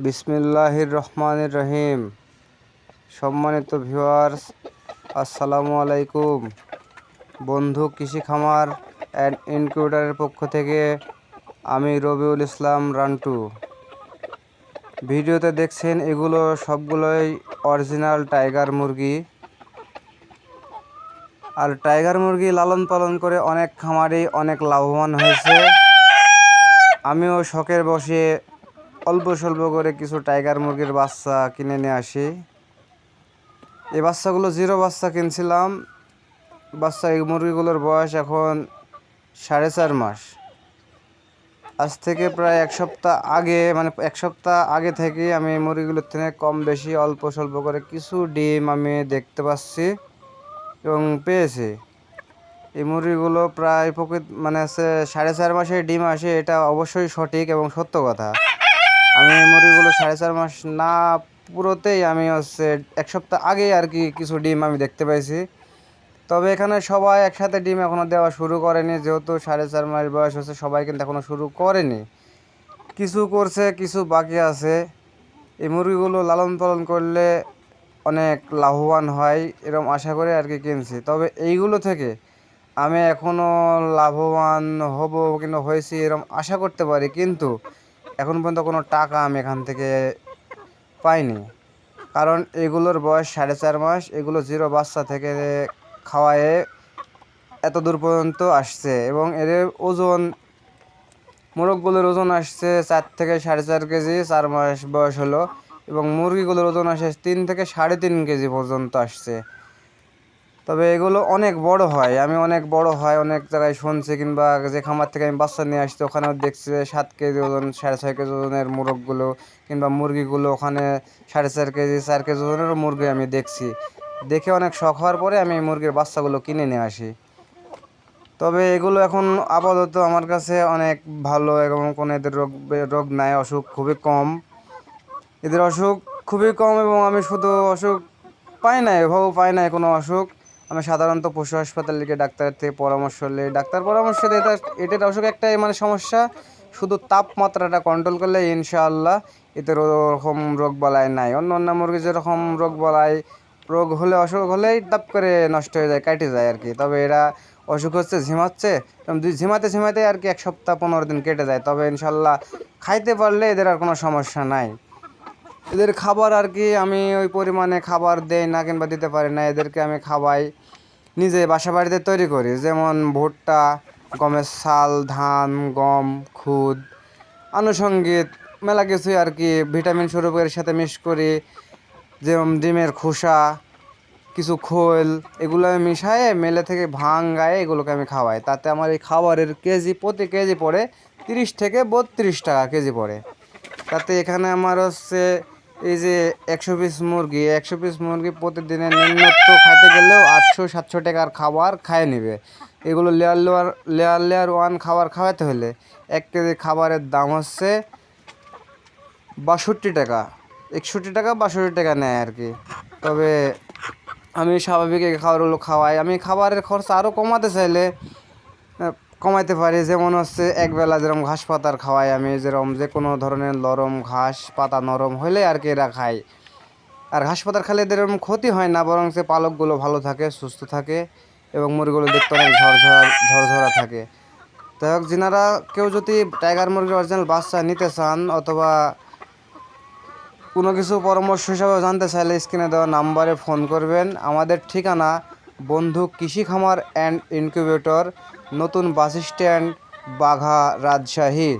বিসমিল্লাহির রহমানির রহিম। সম্মানিত ভিউয়ার্স, আসসালামু আলাইকুম। বন্ধু কৃষি খামার অ্যান্ড ইনকিউবেটরের পক্ষ থেকে আমি রবিউল ইসলাম রান্টু। ভিডিওতে দেখছেন এগুলো সবগুলোই অরিজিনাল টাইগার মুরগি। আর টাইগার মুরগি লালন পালন করে অনেক খামারি অনেক লাভবান হয়েছে। আমিও শখের বসে অল্প স্বল্প করে কিছু টাইগার মুরগির বাচ্চা কিনে নিয়ে আসি। এই বাচ্চাগুলো জিরো বাচ্চা কিনছিলাম। এই মুরগিগুলোর বয়স এখন 4.5 মাস। আজ থেকে প্রায় এক সপ্তাহ আগে থেকে আমি মুরগিগুলোর থেকে কম বেশি অল্প স্বল্প করে কিছু ডিম আমি দেখতে পাচ্ছি এবং পেয়েছি। এই মুরগিগুলো প্রায় আছে 4.5 মাসে ডিম আসে, এটা অবশ্যই সঠিক এবং সত্য কথা। আমি এই মুরগিগুলো 4.5 মাস না পুরোতেই আমি এক সপ্তাহ আগেই আর কি কিছু ডিম আমি দেখতে পাইছি। তবে এখানে সবাই একসাথে ডিম এখনও দেওয়া শুরু করেনি, যেহেতু 4.5 মাস বয়স হচ্ছে, সবাই কিন্তু এখনও শুরু করেনি। কিছু করছে, কিছু বাকি আছে। এই মুরগিগুলো লালন পালন করলে অনেক লাভবান হয় এরকম আশা করে আর কি কিনছি। তবে এইগুলো থেকে আমি এখনও লাভবান হব কিন্তু হয়েছি এরকম আশা করতে পারি, কিন্তু এখন পর্যন্ত কোনো টাকা আমি এখান থেকে পাইনি। কারণ এগুলোর বয়স 4.5 মাস, এগুলো জিরো বাচ্চা থেকে খাওয়ায়ে এত দূর পর্যন্ত আসছে এবং এদের মোরগগুলোর ওজন আসছে 4 থেকে 4.5 কেজি, 4 মাস বয়স হলো, এবং মুরগিগুলোর ওজন আসে 3 থেকে 3.5 কেজি পর্যন্ত আসছে। তবে এগুলো অনেক বড় হয়, অনেক জায়গায় শুনছি, কিংবা যে খামার থেকে আমি বাচ্চা নিয়ে আসছি ওখানেও দেখছি 7 কেজি ওজন, 6.5 কেজি ওজনের মোরগগুলো কিংবা মুরগিগুলো ওখানে 4.5 কেজি, 4 কেজি ওজনেরও মুরগি আমি দেখে অনেক শখ হওয়ার পরে আমি এই মুরগির বাচ্চাগুলো কিনে নিয়ে আসি। তবে এগুলো এখন আপাতত আমার কাছে অনেক ভালো এবং কোনো এদের রোগ নাই, অসুখ খুবই কম। এবং আমি শুধু অসুখ পাই নাই কোনো অসুখ। আমি সাধারণত পশু হাসপাতাল থেকে ডাক্তারের থেকে পরামর্শ নিই। ডাক্তার পরামর্শ দেয় এটার অসুখ একটাই সমস্যা, শুধু তাপমাত্রাটা কন্ট্রোল করলে ইনশাআল্লাহ এদের ওরকম রোগ বালাই নাই। অন্য মুরগি যেরকম অসুখ হলেই তাপ করে নষ্ট হয়ে যায়, কেটে যায় আর কি। তবে এরা অসুখ হচ্ছে, ঝিমাতে আর কি 1 সপ্তাহ 15 দিন কেটে যায়। তবে ইনশাল্লাহ খাইতে পারলে এদের আর কোনো সমস্যা নাই। এদের খাবার আর কি আমি ওই পরিমাণে খাবার দেই না কিংবা দিতে পারি না। এদেরকে আমি খাওয়াই নিজে বাসা বাড়িতে তৈরি করি, যেমন ভুট্টা, গমের চাল, ধান, গম, খুদ, আনুষঙ্গিক মেলা কিছুই আর কি ভিটামিন স্বরূপের সাথে মিক্স করি, যেমন ডিমের খোসা, কিছু খোল, এগুলো আমি মিশায়ে মেলে থেকে ভাঙায়ে এগুলোকে আমি খাওয়াই। তাতে আমার এই খাবারের প্রতি কেজি পড়ে 30 থেকে 32 টাকা কেজি পড়ে। তাতে এখানে আমার এই যে 100 পিস মুরগি প্রতিদিনের নিম্নত খাইতে গেলেও 800-700 টাকার খাবার খাইয়ে নেবে। এগুলো লেয়ার ওয়ান খাবার খাওয়াতে হলে 1 কেজি খাবারের দাম হচ্ছে 62 টাকা, 61 টাকা 62 টাকা নেয় আর কি। তবে আমি স্বাভাবিক এই খাবারগুলো খাওয়াই। আমি খাবারের খরচা আরও কমাতে চাইলে কমাইতে পারি, যেমন একবেলা যেরকম ঘাস পাতার খাওয়াই আমি, যেরকম যে কোনো ধরনের নরম ঘাস পাতা নরম হলে আর কি এরা খায়। আর ঘাস পাতার খেলে এদের এরকম ক্ষতি হয় না, বরং সে পালকগুলো ভালো থাকে, সুস্থ থাকে এবং মুরগিগুলো দেখতে অনেক ঝরঝরা থাকে। যাই হোক, যিনারা কেউ যদি টাইগার মুরগির অরিজিনাল বাচ্চা নিতে চান অথবা কোনো কিছু পরামর্শ হিসাবে জানতে চাইলে স্ক্রিনে দেওয়া নাম্বারে ফোন করবেন। আমাদের ঠিকানা বন্ধু কৃষি খামার অ্যান্ড ইনকিউবেটর, নতুন বাস স্ট্যান্ড, বাঘা, রাজশাহী।